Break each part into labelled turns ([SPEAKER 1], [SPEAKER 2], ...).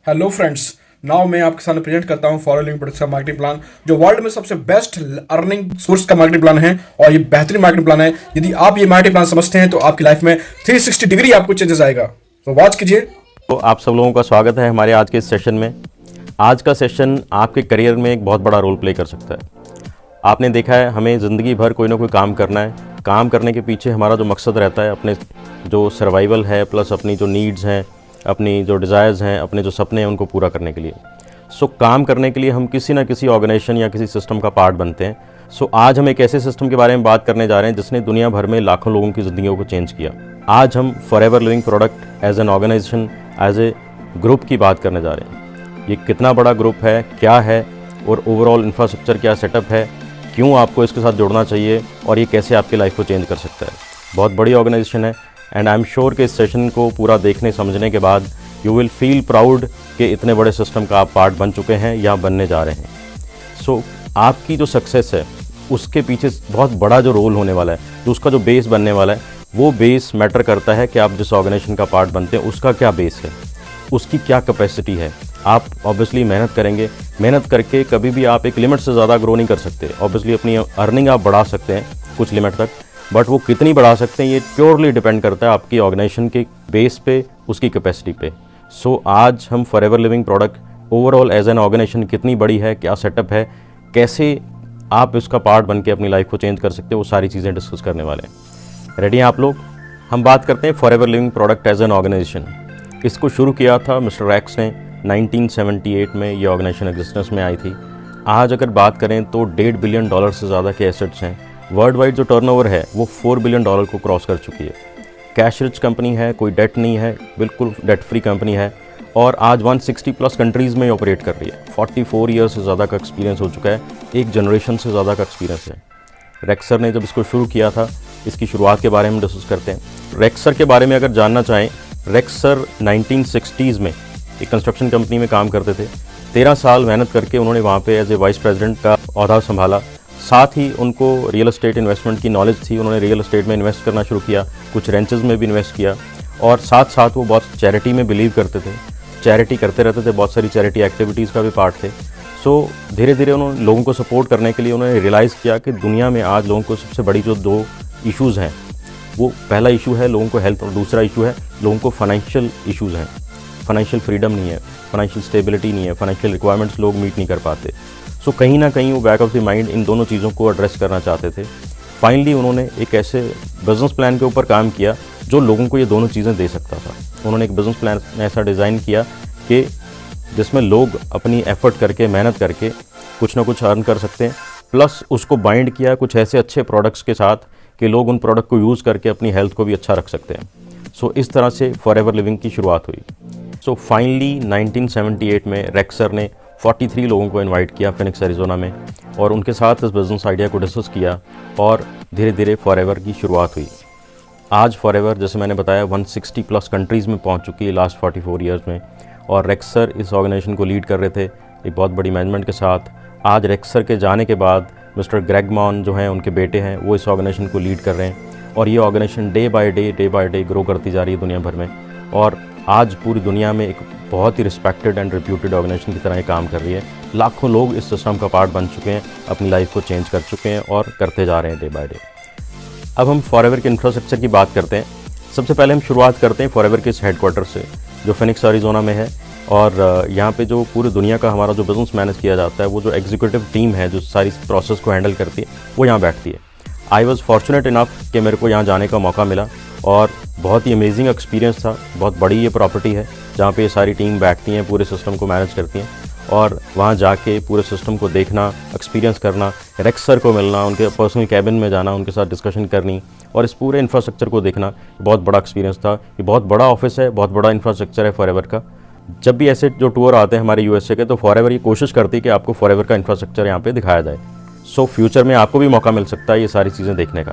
[SPEAKER 1] Hello friends. Now मैं आपके सामने प्रेजेंट करता हूं फॉर लिविंग प्रोडक्ट्स का मार्केटिंग प्लान, जो वर्ल्ड में सबसे बेस्ट अर्निंग सोर्स का मार्केटिंग प्लान है। और ये बेहतरीन मार्केटिंग प्लान है। यदि आप ये मार्केटिंग प्लान समझते हैं तो आपकी लाइफ में 360 डिग्री आपको चेंजेस आएगा। तो वॉच कीजिए।
[SPEAKER 2] तो आप सब लोगों का स्वागत है हमारे आज के इस सेशन में। आज का सेशन आपके करियर में एक बहुत बड़ा रोल प्ले कर सकता है। आपने देखा है, हमें ज़िंदगी भर कोई ना कोई काम करना है। काम करने के पीछे हमारा जो मकसद रहता है, अपने जो सर्वाइवल है प्लस अपनी जो नीड्स हैं, अपनी जो डिज़ायर्स हैं, अपने जो सपने हैं, उनको पूरा करने के लिए। काम करने के लिए हम किसी ना किसी ऑर्गेनाइजेशन या किसी सिस्टम का पार्ट बनते हैं। आज हम एक ऐसे सिस्टम के बारे में बात करने जा रहे हैं जिसने दुनिया भर में लाखों लोगों की ज़िंदगियों को चेंज किया। आज हम Forever Living product as an organisation, as a group की बात करने जा रहे हैं। ये कितना बड़ा ग्रुप है, क्या है, और ओवरऑल इंफ्रास्ट्रक्चर क्या सेटअप है, क्यों आपको इसके साथ जुड़ना चाहिए, और ये कैसे आपकी लाइफ को चेंज कर सकता है। बहुत बड़ी ऑर्गेनाइजेशन है एंड आई एम श्योर कि इस सेशन को पूरा देखने समझने के बाद यू विल फील प्राउड कि इतने बड़े सिस्टम का आप पार्ट बन चुके हैं या बनने जा रहे हैं। आपकी जो सक्सेस है उसके पीछे बहुत बड़ा जो रोल होने वाला है, जो उसका जो बेस बनने वाला है, वो बेस मैटर करता है कि आप जिस ऑर्गेनाइजेशन का पार्ट बनते हैं उसका क्या बेस है, उसकी क्या कैपेसिटी है। आप ऑब्वियसली मेहनत करेंगे, मेहनत करके कभी भी आप एक लिमिट से ज़्यादा ग्रो नहीं कर सकते। ऑब्वियसली अपनी अर्निंग आप बढ़ा सकते हैं कुछ लिमिट तक, बट वो कितनी बढ़ा सकते हैं ये प्योरली डिपेंड करता है आपकी ऑर्गेनाइजेशन के बेस पे, उसकी कैपेसिटी पे। आज हम Forever Living product overall as an organisation कितनी बड़ी है, क्या सेटअप है, कैसे आप इसका पार्ट बन के अपनी लाइफ को चेंज कर सकते हो, वो सारी चीज़ें डिस्कस करने वाले हैं। रेडी हैं आप लोग? हम बात करते हैं Forever Living product as an organisation. इसको शुरू किया था मिस्टर रैक्स ने 1978 में। ये ऑर्गेनाइजेशन एग्जिस्टेंस में आई थी। आज अगर बात करें तो $1.5 बिलियन से ज़्यादा के एसेट्स हैं। वर्ल्ड वाइड जो टर्नओवर है वो $4 बिलियन को क्रॉस कर चुकी है। कैश रिच कंपनी है, कोई डेट नहीं है, बिल्कुल डेट फ्री कंपनी है, और आज 160 प्लस कंट्रीज़ में ऑपरेट कर रही है। 44 ईयर्स से ज़्यादा का एक्सपीरियंस हो चुका है, एक जनरेशन से ज़्यादा का एक्सपीरियंस है। रेक्सर ने जब इसको शुरू किया था, इसकी शुरुआत के बारे में डिस्कस करते हैं। रेक्सर के बारे में अगर जानना चाहें, रेक्सर 1960s में एक कंस्ट्रक्शन कंपनी में काम करते थे। 13 साल मेहनत करके उन्होंने वहाँ पे एज ए वाइस प्रेसिडेंट का ओहदा संभाला। साथ ही उनको रियल एस्टेट इन्वेस्टमेंट की नॉलेज थी। उन्होंने रियल एस्टेट में इन्वेस्ट करना शुरू किया, कुछ रेंचेस में भी इन्वेस्ट किया, और साथ साथ वो बहुत चैरिटी में बिलीव करते थे, चैरिटी करते रहते थे, बहुत सारी चैरिटी एक्टिविटीज़ का भी पार्ट थे। धीरे धीरे उन्होंने लोगों को सपोर्ट करने के लिए उन्होंने रियलाइज़ किया कि दुनिया में आज लोगों को सबसे बड़ी जो दो इशूज़ हैं, वो पहला इशू है लोगों को हेल्थ, और दूसरा इशू है लोगों को फाइनेंशियल इशूज़ हैं। फाइनेंशियल फ्रीडम नहीं है, फाइनेंशियल स्टेबिलिटी नहीं है, फाइनेंशियल रिक्वायरमेंट्स लोग मीट नहीं कर पाते। कहीं ना कहीं वो back of the mind in दोनों चीज़ों को एड्रेस करना चाहते थे। फाइनली उन्होंने एक ऐसे बिजनेस प्लान के ऊपर काम किया जो लोगों को ये दोनों चीज़ें दे सकता था। उन्होंने एक बिजनेस प्लान ऐसा डिज़ाइन किया कि जिसमें लोग अपनी एफर्ट करके, मेहनत करके कुछ ना कुछ अर्न कर सकते हैं, प्लस उसको बाइंड किया कुछ ऐसे अच्छे प्रोडक्ट्स के साथ कि लोग उन प्रोडक्ट को यूज़ करके अपनी हेल्थ को भी अच्छा रख सकते हैं। इस तरह से फॉरएवर लिविंग की शुरुआत हुई। फाइनली 1978 में रेक्सर ने 43 लोगों को इनवाइट किया फिनिक्स एरिज़ोना में, और उनके साथ इस बिज़नेस आइडिया को डिस्कस किया, और धीरे धीरे फॉरएवर की शुरुआत हुई। आज फॉरएवर, जैसे मैंने बताया, 160 प्लस कंट्रीज़ में पहुंच चुकी है लास्ट 44 ईयर्स में, और रेक्सर इस ऑर्गेनाइजेशन को लीड कर रहे थे एक बहुत बड़ी मैनेजमेंट के साथ। आज रेक्सर के जाने के बाद मिस्टर ग्रेग मॉन जो हैं, उनके बेटे हैं, वो इस ऑर्गेनाइजेशन को लीड कर रहे हैं, और ये organisation day by day grow करती जा रही है दुनिया भर में, और आज पूरी दुनिया में एक बहुत ही रिस्पेक्टेड एंड रिप्यूटेड ऑर्गेनाइजेशन की तरह ये काम कर रही है। लाखों लोग इस सिस्टम का पार्ट बन चुके हैं, अपनी लाइफ को चेंज कर चुके हैं और करते जा रहे हैं डे बाय डे। अब हम फॉरएवर के इंफ्रास्ट्रक्चर की बात करते हैं। सबसे पहले हम शुरुआत करते हैं फॉरएवर के इस हेडक्वार्टर से, जो फिनिक्स एरिज़ोना में है, और यहाँ पे जो पूरी दुनिया का हमारा जो बिज़नेस मैनेज किया जाता है, वो जो एग्जीक्यूटिव टीम है जो सारी प्रोसेस को हैंडल करती है, वो यहाँ बैठती है। आई वॉज फॉर्चुनेट इनफ कि मेरे को यहाँ जाने का मौका मिला, और बहुत ही अमेजिंग एक्सपीरियंस था। बहुत बड़ी ये प्रॉपर्टी है जहाँ पे ये सारी टीम बैठती हैं, पूरे सिस्टम को मैनेज करती हैं, और वहाँ जाके पूरे सिस्टम को देखना, एक्सपीरियंस करना, रेक्सर को मिलना, उनके पर्सनल कैबिन में जाना, उनके साथ डिस्कशन करनी, और इस पूरे इंफ्रास्ट्रक्चर को देखना, बहुत बड़ा एक्सपीरियंस था। ये बहुत बड़ा ऑफिस है, बहुत बड़ा इंफ्रास्ट्रक्चर है फॉरएवर का। जब भी ऐसे जो टूर आते हैं हमारे यूएसए के, तो फॉरएवर ये कोशिश करती है कि आपको फॉरएवर का इंफ्रास्ट्रक्चर यहाँ पे दिखाया जाए। फ्यूचर में आपको भी मौका मिल सकता है ये सारी चीज़ें देखने का।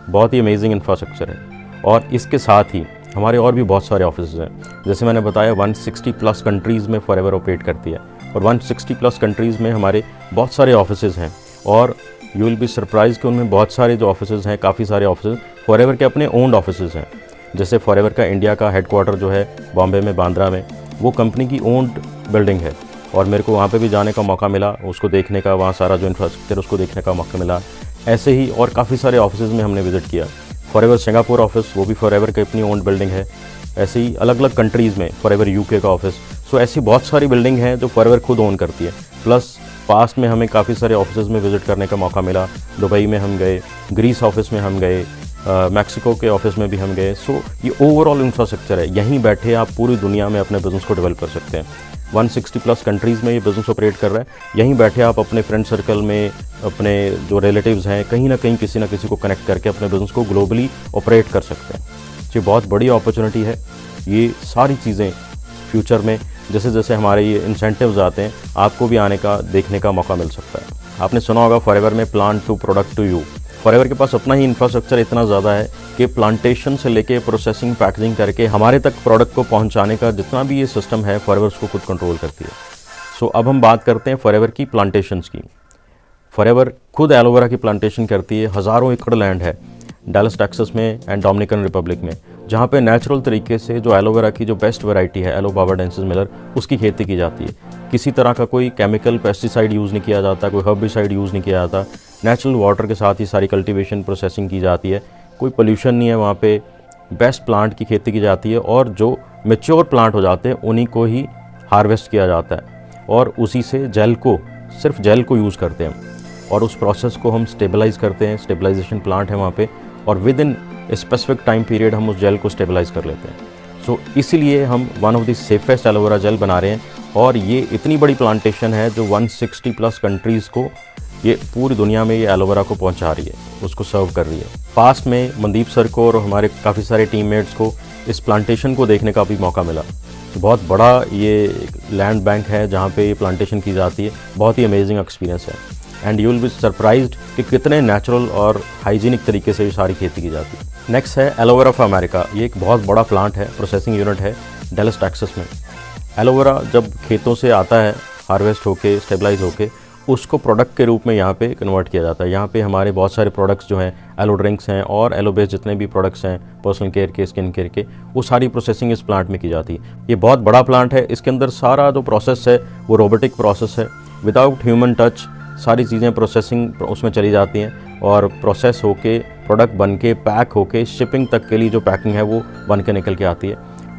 [SPEAKER 2] बहुत ही अमेजिंग इंफ्रास्ट्रक्चर है, और इसके साथ ही हमारे और भी बहुत सारे ऑफिस हैं। जैसे मैंने बताया, 160 प्लस कंट्रीज़ में फॉरएवर ऑपरेट करती है, और 160 प्लस कंट्रीज़ में हमारे बहुत सारे ऑफिस हैं, और यू विल बी सरप्राइज कि उनमें बहुत सारे जो ऑफिस हैं, काफ़ी सारे ऑफिस फॉरएवर के अपने ओन्ड ऑफिस हैं। जैसे फॉरएवर का इंडिया का हेडक्वार्टर जो है बॉम्बे में, बांद्रा में, वो कंपनी की ओन्ड बिल्डिंग है और मेरे को वहाँ पे भी जाने का मौका मिला, उसको देखने का, वहाँ सारा जो इंफ्रास्ट्रक्चर उसको देखने का मौका मिला। ऐसे ही और काफ़ी सारे ऑफिसेज़ में हमने विज़िट किया। फॉरएवर सिंगापुर ऑफिस, वो भी फॉरएवर की अपनी ओन्ड बिल्डिंग है। ऐसे ही अलग अलग कंट्रीज़ में फॉरएवर यूके का ऑफिस। सो ऐसी बहुत सारी बिल्डिंग हैं जो फॉरएवर खुद ओन करती है। प्लस पास्ट में हमें काफ़ी सारे ऑफिसेज़ में विज़िट करने का मौका मिला। दुबई में हम गए, ग्रीस ऑफिस में हम गए, मैक्सिको के ऑफिस में भी हम गए। सो ये ओवरऑल इंफ्रास्ट्रक्चर है, यहीं बैठे आप पूरी दुनिया में अपने बिज़नेस को डेवलप कर सकते हैं। 160 प्लस कंट्रीज़ में ये बिज़नेस ऑपरेट कर रहा है। यहीं बैठे आप अपने फ्रेंड सर्कल में, अपने जो रिलेटिव्स हैं, कहीं ना कहीं किसी ना किसी को कनेक्ट करके अपने बिज़नेस को ग्लोबली ऑपरेट कर सकते हैं। ये बहुत बड़ी अपॉर्चुनिटी है। ये सारी चीज़ें फ्यूचर में जैसे जैसे हमारे ये इंसेंटिव्स आते हैं, आपको भी आने का, देखने का मौका मिल सकता है। आपने सुना होगा फॉरएवर में plant to product to you. Forever के पास अपना ही इंफ्रास्ट्रक्चर इतना ज़्यादा है कि प्लांटेशन से लेके प्रोसेसिंग, पैकेजिंग करके हमारे तक प्रोडक्ट को पहुंचाने का जितना भी ये सिस्टम है, फॉरएवर उसको खुद कंट्रोल करती है। सो अब हम बात करते हैं फॉरएवर की प्लांटेशंस की। फॉरएवर खुद एलोवेरा की प्लांटेशन करती है। हज़ारों एकड़ लैंड है डैलस टेक्सास में एंड डोमिनिकन रिपब्लिक में, जहाँ पे नेचुरल तरीके से जो एलोवेरा की जो बेस्ट वैरायटी है, एलो बाबाडेंसिस मिलर, उसकी खेती की जाती है। किसी तरह का कोई केमिकल पेस्टिसाइड यूज़ नहीं किया जाता, कोई हर्बिसाइड यूज़ नहीं किया जाता। नेचुरल वाटर के साथ ही सारी कल्टीवेशन, प्रोसेसिंग की जाती है। कोई पोल्यूशन नहीं है वहाँ पे। बेस्ट प्लांट की खेती की जाती है और जो मेच्योर प्लांट हो जाते हैं उन्हीं को ही हार्वेस्ट किया जाता है और उसी से जेल को, सिर्फ जेल को यूज़ करते हैं और उस प्रोसेस को हम स्टेबलाइज करते हैं। स्टेबलाइजेशन प्लांट है वहाँ पे और with in specific time period हम उस जेल को स्टेबलाइज कर लेते हैं। सो इसीलिए हम one of the safest aloe vera gel बना रहे हैं और ये इतनी बड़ी प्लांटेशन है जो 160 प्लस कंट्रीज़ को, ये पूरी दुनिया में ये एलोवेरा को पहुंचा रही है, उसको सर्व कर रही है। पास्ट में मनदीप सर को और हमारे काफ़ी सारे टीममेट्स को इस प्लांटेशन को देखने का भी मौका मिला। तो बहुत बड़ा ये लैंड बैंक है जहाँ पे ये प्लांटेशन की जाती है। बहुत ही अमेजिंग एक्सपीरियंस है and you will be surprised कि कितने नेचुरल और हाइजीनिक तरीके से ये सारी खेती की जाती है। नेक्स्ट है एलोवेरा ऑफ अमेरिका। ये एक बहुत बड़ा प्लांट है, प्रोसेसिंग यूनिट है डैलस टेक्सास में। एलोवेरा जब खेतों से आता है, हार्वेस्ट होके, स्टेबलाइज होके, उसको प्रोडक्ट के रूप में यहाँ पे कन्वर्ट किया जाता है। यहाँ पे हमारे बहुत सारे प्रोडक्ट्स जो हैं, एलो ड्रिंक्स हैं और एलो बेस्ड जितने भी प्रोडक्ट्स हैं, पर्सनल केयर के, स्किन केयर के, वो सारी प्रोसेसिंग इस प्लांट में की जाती है। ये बहुत बड़ा प्लांट है। इसके अंदर सारा जो प्रोसेस है वो रोबोटिक प्रोसेस है, विदाउट ह्यूमन टच सारी चीज़ें प्रोसेसिंग उसमें चली जाती हैं और प्रोसेस होके, प्रोडक्ट बन के, पैक होके, शिपिंग तक के लिए जो पैकिंग है वो बन के निकल के आती है।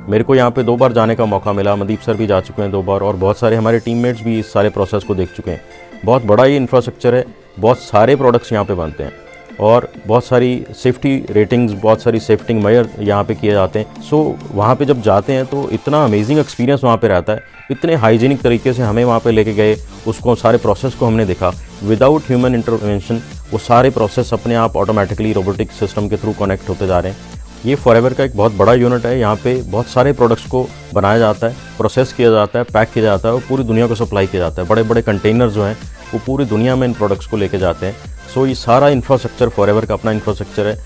[SPEAKER 2] मेरे को यहाँ पे 2 बार जाने का मौका मिला। मनदीप सर भी जा चुके हैं 2 बार और बहुत सारे हमारे टीममेट्स भी इस सारे प्रोसेस को देख चुके हैं। बहुत बड़ा ये इंफ्रास्ट्रक्चर है, बहुत सारे प्रोडक्ट्स यहाँ पे बनते हैं और बहुत सारी सेफ्टी रेटिंग्स, बहुत सारी सेफ्टी मेजर यहाँ पे किए जाते हैं। सो वहाँ पे जब जाते हैं तो इतना अमेजिंग एक्सपीरियंस वहाँ पे रहता है। इतने हाइजीनिक तरीके से हमें वहाँ पे लेके गए, उसको सारे प्रोसेस को हमने देखा विदाउट ह्यूमन इंटरवेंशन। वो सारे प्रोसेस अपने आप ऑटोमेटिकली रोबोटिक सिस्टम के थ्रू कनेक्ट होते जा रहे हैं। ये फॉरएवर का एक बहुत बड़ा यूनिट है। यहाँ पे बहुत सारे प्रोडक्ट्स को बनाया जाता है, प्रोसेस किया जाता है, पैक किया जाता है और पूरी दुनिया को सप्लाई किया जाता है। बड़े बड़े कंटेनर जो हैं वो पूरी दुनिया में इन प्रोडक्ट्स को लेके जाते हैं। सो ये सारा इंफ्रास्ट्रक्चर फॉरएवर का अपना इंफ्रास्ट्रक्चर है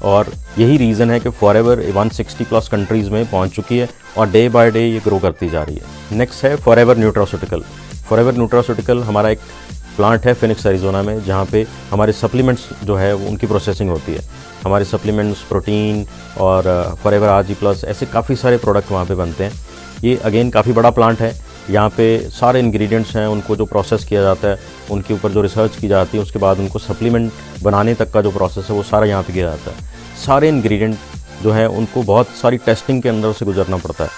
[SPEAKER 2] और यही रीज़न है कि फॉरएवर 160 प्लस कंट्रीज़ में पहुँच चुकी है और डे बाय डे ये ग्रो करती जा रही है। नेक्स्ट है फॉरएवर न्यूट्रास्यूटिकल। फॉरएवर न्यूट्रास्यूटिकल हमारा एक प्लांट है फिनिक्स एरिज़ोना में, जहाँ पे हमारे सप्लीमेंट्स जो है वो उनकी प्रोसेसिंग होती है। हमारे सप्लीमेंट्स, प्रोटीन और फॉरएवर आरजी प्लस, ऐसे काफ़ी सारे प्रोडक्ट वहाँ पे बनते हैं। ये अगेन काफ़ी बड़ा प्लांट है। यहाँ पे सारे इंग्रेडिएंट्स हैं, उनको जो प्रोसेस किया जाता है, उनके ऊपर जो रिसर्च की जाती है, उसके बाद उनको सप्लीमेंट बनाने तक का जो प्रोसेस है वो सारा यहाँ पे किया जाता है। सारे इंग्रेडिएंट जो है उनको बहुत सारी टेस्टिंग के अंदर से गुजरना पड़ता है।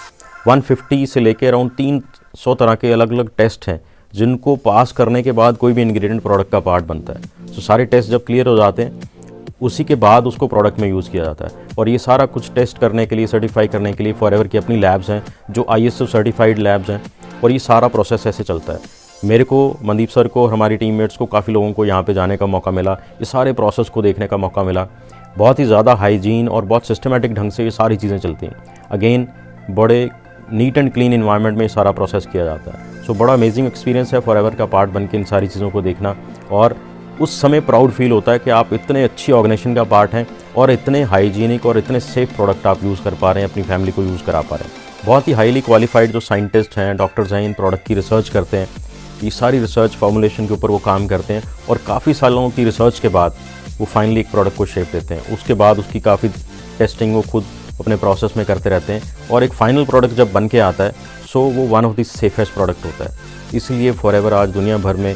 [SPEAKER 2] 150 से लेके अराउंड 300 तरह के अलग अलग टेस्ट हैं जिनको पास करने के बाद कोई भी इंग्रेडिएंट प्रोडक्ट का पार्ट बनता है। तो सारे टेस्ट जब क्लियर हो जाते हैं उसी के बाद उसको प्रोडक्ट में यूज़ किया जाता है। और ये सारा कुछ टेस्ट करने के लिए, सर्टिफाई करने के लिए फॉरएवर की अपनी लैब्स हैं जो ISO सर्टिफाइड लैब्स हैं और ये सारा प्रोसेस ऐसे चलता है। मेरे को, मनदीप सर को और हमारी टीममेट्स को, काफ़ी लोगों को यहाँ पे जाने का मौका मिला, ये सारे प्रोसेस को देखने का मौका मिला। बहुत ही ज़्यादा हाइजीन और बहुत सिस्टमेटिक ढंग से ये सारी चीज़ें चलती हैं। अगेन बड़े नीट एंड क्लीन इन्वायरमेंट में ये सारा प्रोसेस किया जाता है। सो बड़ा अमेजिंग एक्सपीरियंस है फॉरएवर का पार्ट बन के इन सारी चीज़ों को देखना और उस समय प्राउड फील होता है कि आप इतने अच्छी ऑर्गेनाइजेशन का पार्ट हैं और इतने हाइजीनिक और इतने सेफ प्रोडक्ट आप यूज़ कर पा रहे हैं, अपनी फैमिली को यूज़ करा पा रहे हैं। बहुत ही हाईली क्वालिफाइड जो साइंटिस्ट हैं, डॉक्टर्स हैं, इन प्रोडक्ट की रिसर्च करते हैं। ये सारी रिसर्च फॉर्मुलेशन के ऊपर वो काम करते हैं और काफ़ी सालों की रिसर्च के बाद वो फाइनली एक प्रोडक्ट को शेप देते हैं। उसके बाद उसकी काफ़ी टेस्टिंग वो खुद अपने प्रोसेस में करते रहते हैं और एक फाइनल प्रोडक्ट जब बन के आता है सो वो one of the safest product होता है। इसलिए फॉरएवर आज दुनिया भर में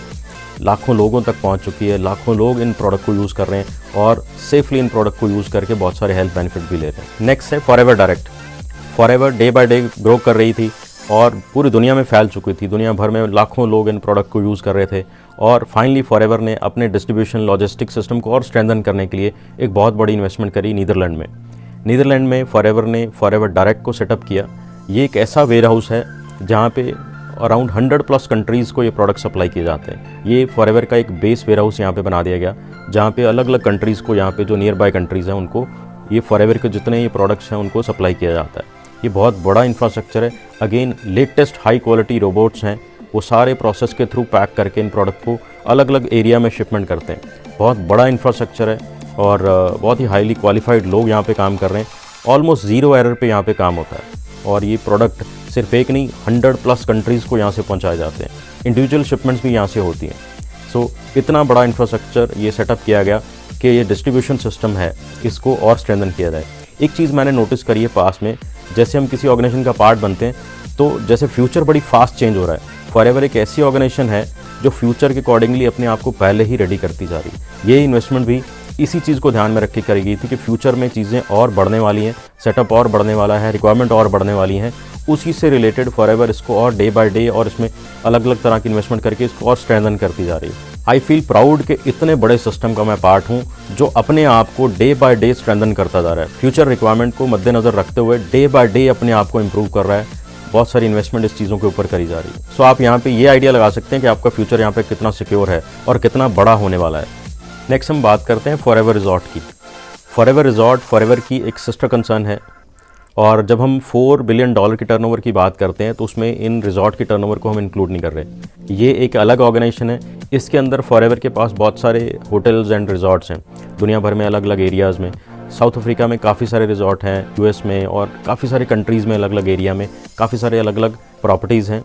[SPEAKER 2] लाखों लोगों तक पहुंच चुकी है, लाखों लोग इन प्रोडक्ट को यूज़ कर रहे हैं और सेफली इन प्रोडक्ट को यूज़ करके बहुत सारे हेल्थ बेनिफिट भी ले रहे हैं। नेक्स्ट है forever direct. Forever day by day grow कर रही थी और पूरी दुनिया में फैल चुकी थी, दुनिया भर में लाखों लोग इन प्रोडक्ट को यूज़ कर रहे थे और फाइनली फॉरएवर ने अपने डिस्ट्रीब्यूशन लॉजिस्टिक सिस्टम को और स्ट्रेंथन करने के लिए एक बहुत बड़ी इन्वेस्टमेंट करी नीदरलैंड में। नीदरलैंड में फॉरएवर ने फॉरएवर डायरेक्ट को सेटअप किया। ये एक ऐसा वेयर हाउस है जहाँ पे अराउंड 100+ कंट्रीज़ को ये प्रोडक्ट सप्लाई किए जाते हैं। ये फॉरएवर का एक बेस वेयर हाउस यहाँ पे बना दिया गया, जहाँ पे अलग अलग कंट्रीज़ को, यहाँ पे जो नियर बाय कंट्रीज़ हैं उनको ये फॉरएवर के जितने ये प्रोडक्ट्स हैं उनको सप्लाई किया जाता है। ये बहुत बड़ा इंफ्रास्ट्रक्चर है। Again latest high quality robots हैं, वो सारे प्रोसेस के थ्रू पैक करके इन प्रोडक्ट को अलग अलग एरिया में शिपमेंट करते हैं। बहुत बड़ा इंफ्रास्ट्रक्चर है और बहुत ही हाईली क्वालिफाइड लोग यहाँ पे काम कर रहे हैं। ऑलमोस्ट ज़ीरो एरर पे यहाँ पे काम होता है और ये प्रोडक्ट सिर्फ एक नहीं 100+ कंट्रीज़ को यहाँ से पहुँचाए जाते हैं। इंडिविजुअल शिपमेंट्स भी यहाँ से होती हैं। सो इतना बड़ा इंफ्रास्ट्रक्चर ये सेटअप किया गया कि ये डिस्ट्रीब्यूशन सिस्टम है इसको और स्ट्रेंथन किया जाए। एक चीज़ मैंने नोटिस करी है पास में, जैसे हम किसी ऑर्गेनाइजेशन का पार्ट बनते हैं तो जैसे फ्यूचर बड़ी फास्ट चेंज हो रहा है। फॉरएवर एक ऐसी ऑर्गेनाइजेशन है जो फ्यूचर के अकॉर्डिंगली अपने आप को पहले ही रेडी करती जा रही है। ये इन्वेस्टमेंट भी इसी चीज़ को ध्यान में रख के करी गई थी कि फ्यूचर में चीज़ें और बढ़ने वाली हैं, सेटअप और बढ़ने वाला है, रिक्वायरमेंट और बढ़ने वाली हैं। उसी से रिलेटेड फॉरएवर इसको और डे बाय डे और इसमें अलग अलग तरह की इन्वेस्टमेंट करके इसको और स्ट्रेंथन करती जा रही है। आई फील प्राउड कि इतने बड़े सिस्टम का मैं पार्ट हूँ जो अपने आप को डे बाय डे स्ट्रेंथन करता जा रहा है। फ्यूचर रिक्वायरमेंट को मद्देनज़र रखते हुए डे बाय डे अपने आप को इम्प्रूव कर रहा है। बहुत सारी इन्वेस्टमेंट इस चीज़ों के ऊपर करी जा रही है। सो आप यहाँ पे ये आइडिया लगा सकते हैं कि आपका फ्यूचर यहाँ पे कितना सिक्योर है और कितना बड़ा होने वाला है। नेक्स्ट हम बात करते हैं फॉरएवर रिजॉर्ट की। फॉरएवर रिजॉर्ट फॉरएवर की एक सिस्टर कंसर्न है और जब हम $4 बिलियन की टर्नओवर की बात करते हैं तो उसमें इन रिजॉर्ट की टर्नओवर को हम इंक्लूड नहीं कर रहे। ये एक अलग ऑर्गेनाइजेशन है। इसके अंदर फॉरएवर के पास बहुत सारे होटल्स एंड रिजॉर्ट्स हैं दुनिया भर में अलग अलग एरियाज़ में। साउथ अफ्रीका में काफ़ी सारे रिजॉर्ट हैं, यूएस में और काफ़ी सारे कंट्रीज़ में अलग अलग एरिया में काफ़ी सारे अलग अलग प्रॉपर्टीज़ हैं।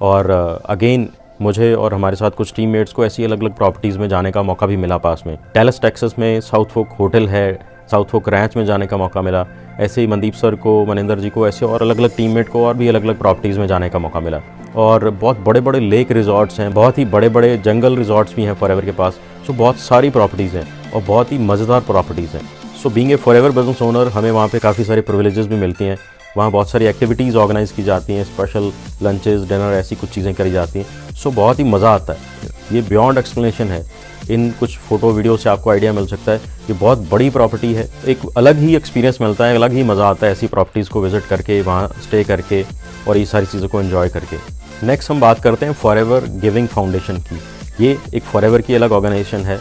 [SPEAKER 2] और अगेन मुझे और हमारे साथ कुछ टीममेट्स को ऐसी अलग अलग प्रॉपर्टीज़ में जाने का मौका भी मिला। पास में डैलस टेक्सास में साउथ फोक होटल है, साउथ फोक रैंच में जाने का मौका मिला। ऐसे ही मनदीप सर को, मनिंदर जी को, ऐसे और अलग अलग टीममेट को और भी अलग अलग प्रॉपर्टीज़ में जाने का मौका मिला। और बहुत बड़े बड़े लेक रिजॉर्ट्स हैं, बहुत ही बड़े बड़े जंगल रिजॉर्ट्स भी हैं फॉरएवर के पास। सो बहुत सारी प्रॉपर्टीज़ हैं और बहुत ही मज़ेदार प्रॉपर्टीज़ हैं। So being a forever business owner हमें वहाँ पे काफ़ी सारी प्रिविलेजेस भी मिलती हैं। वहाँ बहुत सारी एक्टिविटीज़ ऑर्गेनाइज़ की जाती हैं, स्पेशल लंचेस, डिनर, ऐसी कुछ चीज़ें करी जाती हैं। सो बहुत ही मज़ा आता है। ये बियॉन्ड एक्सप्लेनेशन है। इन कुछ फ़ोटो वीडियो से आपको आइडिया मिल सकता है। ये बहुत बड़ी प्रॉपर्टी है, एक अलग ही एक्सपीरियंस मिलता है, अलग ही मज़ा आता है ऐसी प्रॉपर्टीज़ को विज़िट करके, वहाँ स्टे करके और ये सारी चीज़ों को एंजॉय करके। नेक्स्ट हम बात करते हैं फॉरएवर गिविंग फाउंडेशन की। ये एक फॉरएवर की अलग ऑर्गेनाइजेशन है।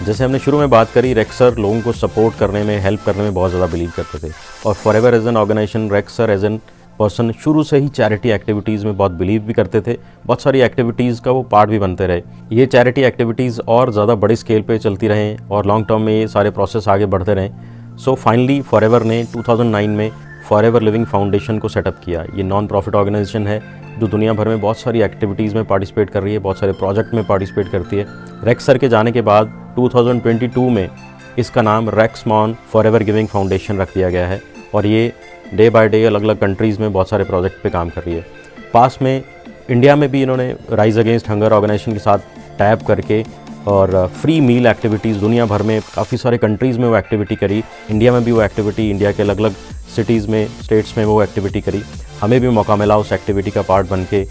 [SPEAKER 2] जैसे हमने शुरू में बात करी, रेक्स सर लोगों को सपोर्ट करने में, हेल्प करने में बहुत ज़्यादा बिलीव करते थे और Forever as an organisation, Rex sir as an person शुरू से ही चैरिटी एक्टिविटीज़ में बहुत बिलीव भी करते थे। बहुत सारी एक्टिविटीज़ का वो पार्ट भी बनते रहे। ये चैरिटी एक्टिविटीज़ और ज़्यादा बड़ी स्केल पे चलती रहें और लॉन्ग टर्म में ये सारे प्रोसेस आगे बढ़ते रहें। सो फाइनली फॉरएवर ने 2009 में फॉरएवर लिविंग फाउंडेशन को सेटअप किया। ये नॉन प्रॉफिट ऑर्गेनाइजेशन है जो दुनिया भर में बहुत सारी एक्टिविटीज़ में पार्टिसिपेट कर रही है, बहुत सारे प्रोजेक्ट में पार्टिसिपेट करती है। रेक्स सर के जाने के बाद 2022 में इसका नाम रेक्स मॉन फॉरएवर गिविंग फाउंडेशन रख दिया गया है और ये डे बाय डे अलग अलग कंट्रीज़ में बहुत सारे प्रोजेक्ट पे काम कर रही है। पास में इंडिया में भी इन्होंने राइज अगेंस्ट हंगर ऑर्गेनाइजेशन के साथ टैप करके और फ्री मील एक्टिविटीज़ दुनिया भर में काफ़ी सारे कंट्रीज़ में वो एक्टिविटी करी। इंडिया में भी वो एक्टिविटी, इंडिया के अलग अलग सिटीज़ में, स्टेट्स में वो एक्टिविटी करी। हमें भी मौका मिला उस एक्टिविटी का पार्ट बन के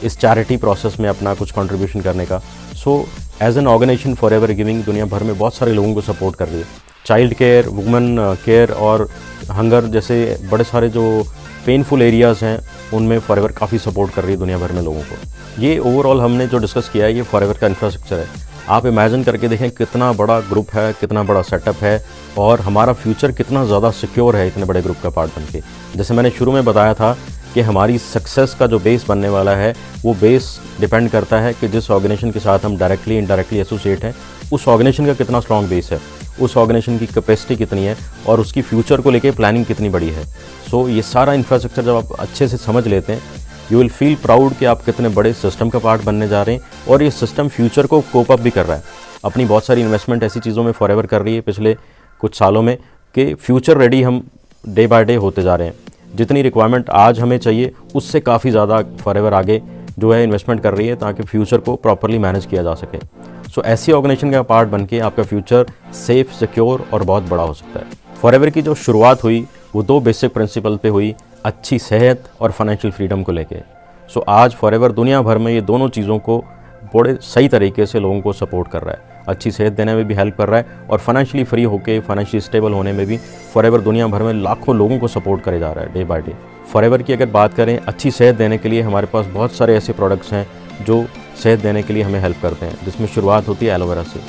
[SPEAKER 2] इस चैरिटी प्रोसेस में अपना कुछ कंट्रीब्यूशन करने का। So as an organisation Forever giving दुनिया भर में बहुत सारे लोगों को सपोर्ट कर रही है। चाइल्ड केयर, वुमेन केयर और हंगर जैसे बड़े सारे जो पेनफुल एरियाज़ हैं उनमें फॉरएवर काफ़ी सपोर्ट कर रही है दुनिया भर में लोगों को। ये ओवरऑल हमने जो डिस्कस किया है ये फॉरएवर का इंफ्रास्ट्रक्चर है। आप इमेजिन करके देखें कितना बड़ा ग्रुप है, कितना बड़ा सेटअप है और हमारा फ्यूचर कितना ज़्यादा सिक्योर है इतने बड़े ग्रुप का पार्ट बन के। जैसे मैंने शुरू में बताया था कि हमारी सक्सेस का जो बेस बनने वाला है वो बेस डिपेंड करता है कि जिस ऑर्गेनाइजेशन के साथ हम डायरेक्टली इनडायरेक्टली एसोसिएट हैं उस ऑर्गेनाइजेशन का कितना स्ट्रॉन्ग बेस है, उस ऑर्गेनाइजेशन की कैपेसिटी कितनी है और उसकी फ्यूचर को लेके प्लानिंग कितनी बड़ी है। सो ये सारा इंफ्रास्ट्रक्चर जब आप अच्छे से समझ लेते हैं यू विल फील प्राउड कि आप कितने बड़े सिस्टम का पार्ट बनने जा रहे हैं और ये सिस्टम फ्यूचर को कोप अप भी कर रहा है। अपनी बहुत सारी इन्वेस्टमेंट ऐसी चीज़ों में फॉरएवर कर रही है पिछले कुछ सालों में कि फ्यूचर रेडी हम डे बाय डे होते जा रहे हैं। जितनी रिक्वायरमेंट आज हमें चाहिए उससे काफ़ी ज़्यादा फॉरएवर आगे जो है इन्वेस्टमेंट कर रही है ताकि फ्यूचर को प्रॉपरली मैनेज किया जा सके। सो ऐसी ऑर्गेनाइजेशन का पार्ट बन के आपका फ्यूचर सेफ, सिक्योर और बहुत बड़ा हो सकता है। फॉरएवर की जो शुरुआत हुई वो 2 बेसिक प्रिंसिपल पे हुई, अच्छी सेहत और फाइनेंशियल फ्रीडम को लेके। सो आज फॉरएवर दुनिया भर में ये दोनों चीज़ों को बड़े सही तरीके से लोगों को सपोर्ट कर रहा है, अच्छी सेहत देने में भी हेल्प कर रहा है और फाइनेंशियली फ्री होकर फाइनेंशियली स्टेबल होने में भी फॉरएवर दुनिया भर में लाखों लोगों को सपोर्ट करे जा रहा है डे बाय डे। फॉरएवर की अगर बात करें अच्छी सेहत देने के लिए हमारे पास बहुत सारे ऐसे प्रोडक्ट्स हैं जो सेहत देने के लिए हमें हेल्प करते हैं, जिसमें शुरुआत होती है एलोवेरा से।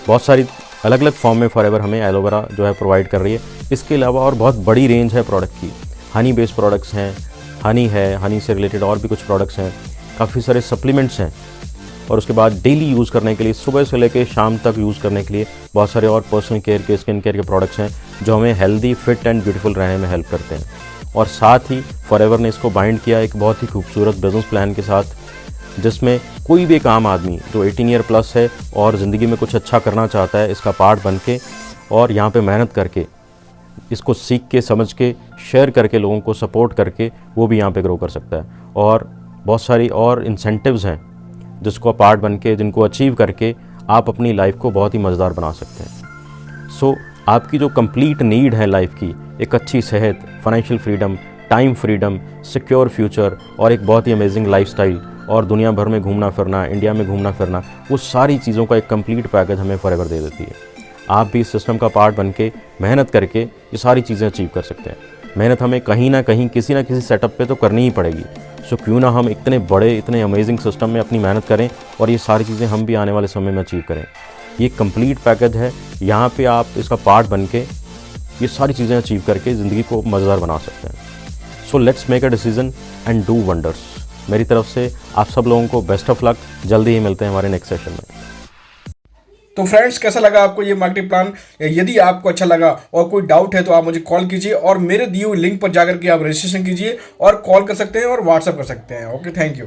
[SPEAKER 2] बहुत सारी अलग अलग फॉर्म में फॉरएवर हमें एलोवेरा जो है प्रोवाइड कर रही है। इसके अलावा और बहुत बड़ी रेंज है प्रोडक्ट की, हनी बेस्ड प्रोडक्ट्स हैं, हनी है, हनी से रिलेटेड और भी कुछ प्रोडक्ट्स हैं, काफ़ी सारे सप्लीमेंट्स हैं और उसके बाद डेली यूज़ करने के लिए सुबह से लेकर शाम तक यूज़ करने के लिए बहुत सारे और पर्सनल केयर के, स्किन केयर के प्रोडक्ट्स हैं जो हमें हेल्दी, फिट एंड ब्यूटीफुल रहने में हेल्प करते हैं। और साथ ही फॉरएवर ने इसको बाइंड किया एक बहुत ही खूबसूरत बिजनेस प्लान के साथ, जिसमें कोई भी एक आम आदमी जो 18 ईयर प्लस है और ज़िंदगी में कुछ अच्छा करना चाहता है इसका पार्ट बन के और यहाँ पे मेहनत करके इसको सीख के, समझ के, शेयर करके, लोगों को सपोर्ट करके वो भी यहाँ पे ग्रो कर सकता है। और बहुत सारी और इंसेंटिव्स हैं जिसको पार्ट बन के, जिनको अचीव करके आप अपनी लाइफ को बहुत ही मज़ेदार बना सकते हैं। सो आपकी जो कंप्लीट नीड है लाइफ की, एक अच्छी सेहत, financial freedom, time freedom, secure future और एक बहुत ही अमेजिंग लाइफस्टाइल और दुनिया भर में घूमना फिरना, इंडिया में घूमना फिरना, वो सारी चीज़ों का एक कंप्लीट पैकेज हमें फॉरएवर दे देती है। आप भी इस सिस्टम का पार्ट बन के मेहनत करके ये सारी चीज़ें अचीव कर सकते हैं। मेहनत हमें कहीं ना कहीं किसी ना किसी सेटअप पे तो करनी ही पड़ेगी। सो क्यों ना हम इतने बड़े, इतने अमेजिंग सिस्टम में अपनी मेहनत करें और ये सारी चीज़ें हम भी आने वाले समय में अचीव करें। ये कंप्लीट पैकेज है, यहाँ पे आप इसका पार्ट बन के ये सारी चीज़ें अचीव करके ज़िंदगी को मज़ेदार बना सकते हैं। So let's make a decision and do wonders. मेरी तरफ से आप सब लोगों को बेस्ट ऑफ लक। जल्दी ही मिलते हैं हमारे नेक्स्ट सेशन में।
[SPEAKER 1] तो फ्रेंड्स, कैसा लगा आपको ये मार्केटिंग प्लान? यदि आपको अच्छा लगा और कोई डाउट है तो आप मुझे कॉल कीजिए और मेरे दिए हुए लिंक पर जाकर के आप रजिस्ट्रेशन कीजिए और कॉल कर सकते हैं और व्हाट्सएप कर सकते हैं। Okay, thank you.